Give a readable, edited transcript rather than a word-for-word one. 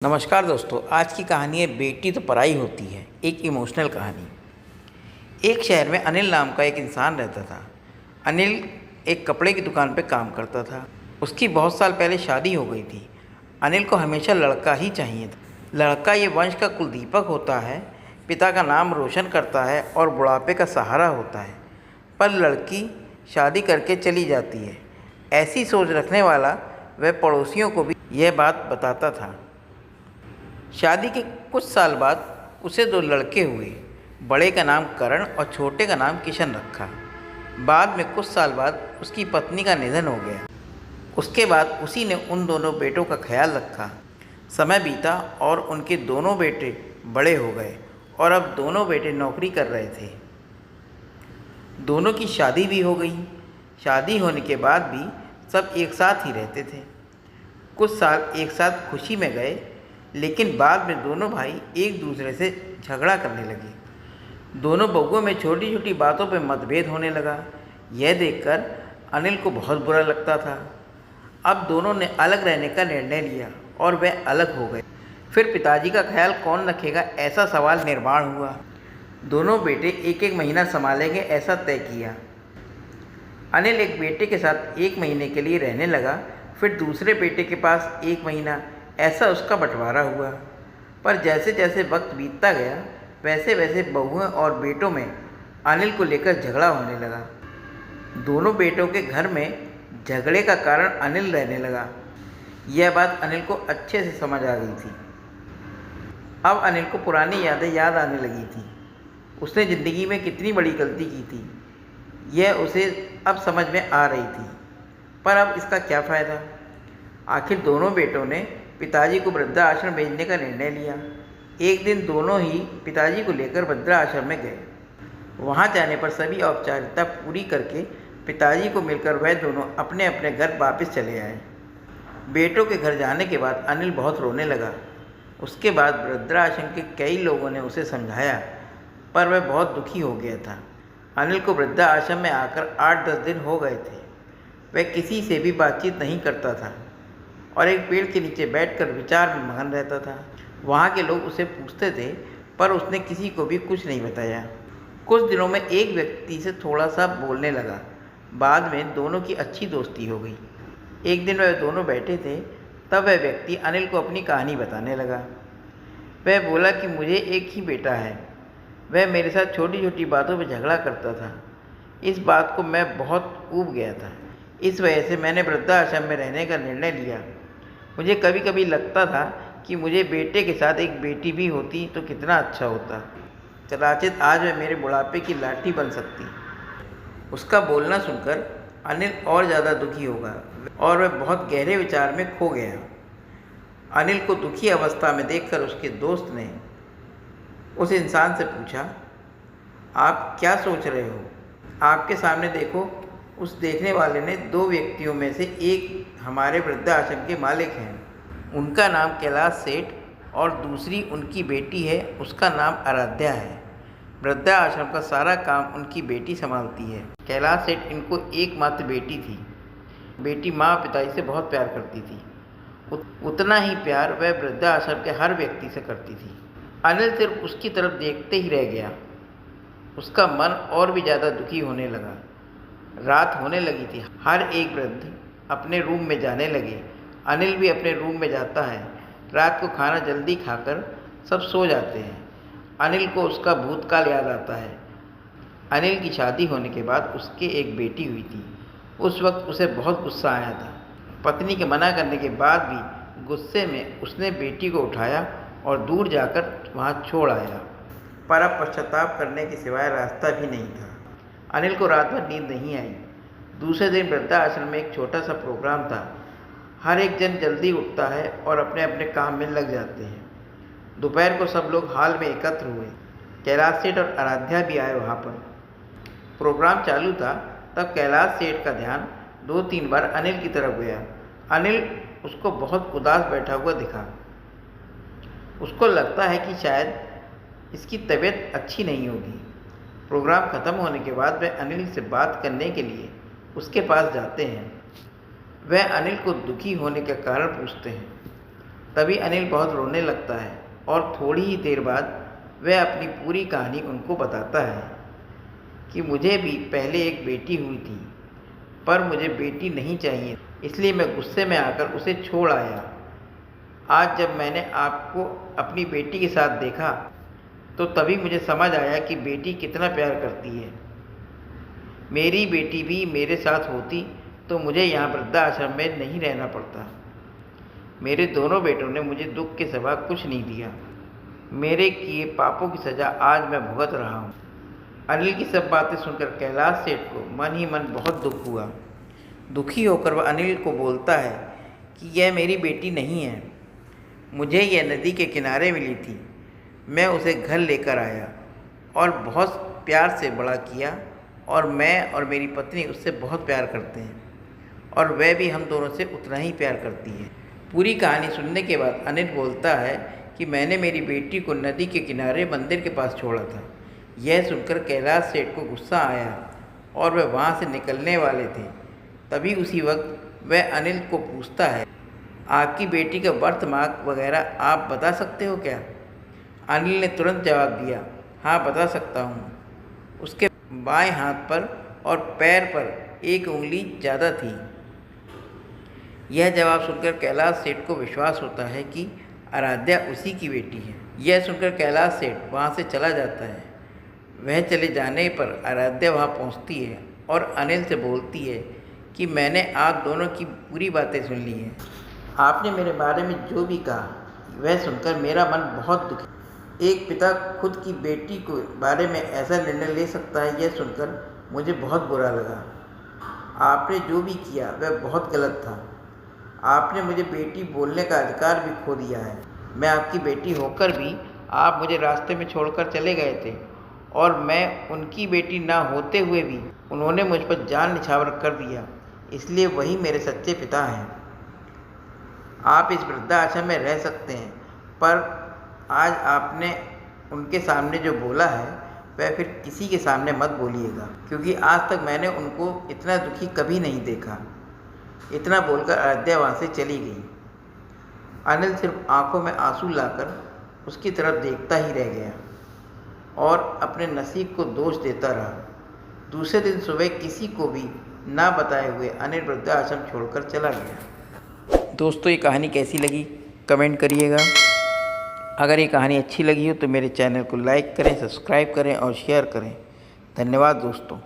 नमस्कार दोस्तों। आज की कहानी है बेटी तो पराई होती है, एक इमोशनल कहानी। एक शहर में अनिल नाम का एक इंसान रहता था। अनिल एक कपड़े की दुकान पर काम करता था। उसकी बहुत साल पहले शादी हो गई थी। अनिल को हमेशा लड़का ही चाहिए था। लड़का ये वंश का कुलदीपक होता है, पिता का नाम रोशन करता है और बुढ़ापे का सहारा होता है। पर लड़की शादी करके चली जाती है। ऐसी सोच रखने वाला वह पड़ोसियों को भी यह बात बताता था। शादी के कुछ साल बाद उसे दो लड़के हुए। बड़े का नाम करण और छोटे का नाम किशन रखा। बाद में कुछ साल बाद उसकी पत्नी का निधन हो गया। उसके बाद उसी ने उन दोनों बेटों का ख्याल रखा। समय बीता और उनके दोनों बेटे बड़े हो गए और अब दोनों बेटे नौकरी कर रहे थे। दोनों की शादी भी हो गई। शादी होने के बाद भी सब एक साथ ही रहते थे। कुछ साल एक साथ खुशी में गए, लेकिन बाद में दोनों भाई एक दूसरे से झगड़ा करने लगे। दोनों बहूओं में छोटी छोटी बातों पर मतभेद होने लगा। यह देखकर अनिल को बहुत बुरा लगता था। अब दोनों ने अलग रहने का निर्णय लिया और वे अलग हो गए। फिर पिताजी का ख्याल कौन रखेगा, ऐसा सवाल निर्माण हुआ। दोनों बेटे एक एक महीना संभालेंगे, ऐसा तय किया। अनिल एक बेटे के साथ 1 महीने के लिए रहने लगा, फिर दूसरे बेटे के पास 1 महीना, ऐसा उसका बंटवारा हुआ। पर जैसे जैसे वक्त बीतता गया, वैसे वैसे बहुओं और बेटों में अनिल को लेकर झगड़ा होने लगा। दोनों बेटों के घर में झगड़े का कारण अनिल रहने लगा। यह बात अनिल को अच्छे से समझ आ गई थी। अब अनिल को पुरानी यादें याद आने लगी थी। उसने ज़िंदगी में कितनी बड़ी गलती की थी, यह उसे अब समझ में आ रही थी। पर अब इसका क्या फ़ायदा। आखिर दोनों बेटों ने पिताजी को वृद्धाश्रम भेजने का निर्णय लिया। एक दिन दोनों ही पिताजी को लेकर वृद्धाश्रम में गए। वहां जाने पर सभी औपचारिकता पूरी करके पिताजी को मिलकर वह दोनों अपने अपने घर वापस चले आए। बेटों के घर जाने के बाद अनिल बहुत रोने लगा। उसके बाद वृद्धाश्रम के कई लोगों ने उसे समझाया, पर वह बहुत दुखी हो गया था। अनिल को वृद्धाश्रम में आकर 8-10 दिन हो गए थे। वह किसी से भी बातचीत नहीं करता था और एक पेड़ के नीचे बैठकर विचार में मगन रहता था। वहाँ के लोग उसे पूछते थे, पर उसने किसी को भी कुछ नहीं बताया। कुछ दिनों में एक व्यक्ति से थोड़ा सा बोलने लगा। बाद में दोनों की अच्छी दोस्ती हो गई। एक दिन वह दोनों बैठे थे, तब वह व्यक्ति अनिल को अपनी कहानी बताने लगा। वह बोला कि मुझे एक ही बेटा है। वह मेरे साथ छोटी छोटी बातों पर झगड़ा करता था। इस बात को मैं बहुत ऊब गया था। इस वजह से मैंने वृद्धाश्रम में रहने का निर्णय लिया। मुझे कभी कभी लगता था कि मुझे बेटे के साथ एक बेटी भी होती तो कितना अच्छा होता। कदाचित आज वह मेरे बुढ़ापे की लाठी बन सकती। उसका बोलना सुनकर अनिल और ज़्यादा दुखी होगा और वह बहुत गहरे विचार में खो गया। अनिल को दुखी अवस्था में देखकर उसके दोस्त ने उस इंसान से पूछा, आप क्या सोच रहे हो? आपके सामने देखो। उस देखने वाले ने 2 व्यक्तियों में से एक हमारे वृद्धाश्रम के मालिक हैं। उनका नाम कैलाश सेठ और दूसरी उनकी बेटी है, उसका नाम आराध्या है। वृद्धाश्रम का सारा काम उनकी बेटी संभालती है। कैलाश सेठ इनको एकमात्र बेटी थी। बेटी माँ पिताजी से बहुत प्यार करती थी। उतना ही प्यार वह वृद्धाश्रम के हर व्यक्ति से करती थी। अनिल सिर्फ उसकी तरफ देखते ही रह गया। उसका मन और भी ज़्यादा दुखी होने लगा। रात होने लगी थी। हर एक वृद्ध अपने रूम में जाने लगे। अनिल भी अपने रूम में जाता है। रात को खाना जल्दी खाकर सब सो जाते हैं। अनिल को उसका भूतकाल याद आता है। अनिल की शादी होने के बाद उसके एक बेटी हुई थी। उस वक्त उसे बहुत गुस्सा आया था। पत्नी के मना करने के बाद भी गुस्से में उसने बेटी को उठाया और दूर जाकर वहाँ छोड़ आया। पर अब पश्चाताप करने के सिवाय रास्ता भी नहीं था। अनिल को रात भर नींद नहीं आई। दूसरे दिन वृद्धाश्रम में एक छोटा सा प्रोग्राम था। हर एक जन जल्दी उठता है और अपने अपने काम में लग जाते हैं। दोपहर को सब लोग हॉल में एकत्र हुए। कैलाश सेठ और आराध्या भी आए वहाँ पर। प्रोग्राम चालू था, तब कैलाश सेठ का ध्यान 2-3 बार अनिल की तरफ गया। अनिल उसको बहुत उदास बैठा हुआ दिखा। उसको लगता है कि शायद इसकी तबीयत अच्छी नहीं होगी। प्रोग्राम ख़त्म होने के बाद वह अनिल से बात करने के लिए उसके पास जाते हैं। वह अनिल को दुखी होने का कारण पूछते हैं। तभी अनिल बहुत रोने लगता है और थोड़ी ही देर बाद वह अपनी पूरी कहानी उनको बताता है कि मुझे भी पहले एक बेटी हुई थी, पर मुझे बेटी नहीं चाहिए, इसलिए मैं गुस्से में आकर उसे छोड़ आया। आज जब मैंने आपको अपनी बेटी के साथ देखा तो तभी मुझे समझ आया कि बेटी कितना प्यार करती है। मेरी बेटी भी मेरे साथ होती तो मुझे यहाँ वृद्धाश्रम में नहीं रहना पड़ता। मेरे दोनों बेटों ने मुझे दुख के सिवा कुछ नहीं दिया। मेरे किए पापों की सज़ा आज मैं भुगत रहा हूँ। अनिल की सब बातें सुनकर कैलाश सेठ को मन ही मन बहुत दुख हुआ। दुखी होकर वह अनिल को बोलता है कि यह मेरी बेटी नहीं है, मुझे यह नदी के किनारे मिली थी। मैं उसे घर लेकर आया और बहुत प्यार से बड़ा किया और मैं और मेरी पत्नी उससे बहुत प्यार करते हैं और वह भी हम दोनों से उतना ही प्यार करती है। पूरी कहानी सुनने के बाद अनिल बोलता है कि मैंने मेरी बेटी को नदी के किनारे मंदिर के पास छोड़ा था। यह सुनकर कैलाश सेठ को गुस्सा आया और वह वहाँ से निकलने वाले थे। तभी उसी वक्त वह अनिल को पूछता है, आपकी बेटी का बर्थ मार्क वगैरह आप बता सकते हो क्या? अनिल ने तुरंत जवाब दिया, हाँ बता सकता हूँ। उसके बाएं हाथ पर और पैर पर एक उंगली ज़्यादा थी। यह जवाब सुनकर कैलाश सेठ को विश्वास होता है कि आराध्या उसी की बेटी है। यह सुनकर कैलाश सेठ वहाँ से चला जाता है। वह चले जाने पर आराध्या वहाँ पहुँचती है और अनिल से बोलती है कि मैंने आप दोनों की पूरी बातें सुन ली हैं। आपने मेरे बारे में जो भी कहा वह सुनकर मेरा मन बहुत दुखी। एक पिता खुद की बेटी के बारे में ऐसा निर्णय ले सकता है, यह सुनकर मुझे बहुत बुरा लगा। आपने जो भी किया वह बहुत गलत था। आपने मुझे बेटी बोलने का अधिकार भी खो दिया है। मैं आपकी बेटी होकर भी आप मुझे रास्ते में छोड़कर चले गए थे और मैं उनकी बेटी ना होते हुए भी उन्होंने मुझ पर जान निछावर कर दिया, इसलिए वही मेरे सच्चे पिता हैं। आप इस वृद्धाश्रम में रह सकते हैं, पर आज आपने उनके सामने जो बोला है वह फिर किसी के सामने मत बोलिएगा, क्योंकि आज तक मैंने उनको इतना दुखी कभी नहीं देखा। इतना बोलकर आराध्या वहाँ से चली गई। अनिल सिर्फ आंखों में आंसू लाकर उसकी तरफ देखता ही रह गया और अपने नसीब को दोष देता रहा। दूसरे दिन सुबह किसी को भी ना बताए हुए अनिल वृद्धाश्रम छोड़कर चला गया। दोस्तों, ये कहानी कैसी लगी कमेंट करिएगा। अगर ये कहानी अच्छी लगी हो तो मेरे चैनल को लाइक करें, सब्सक्राइब करें और शेयर करें। धन्यवाद दोस्तों।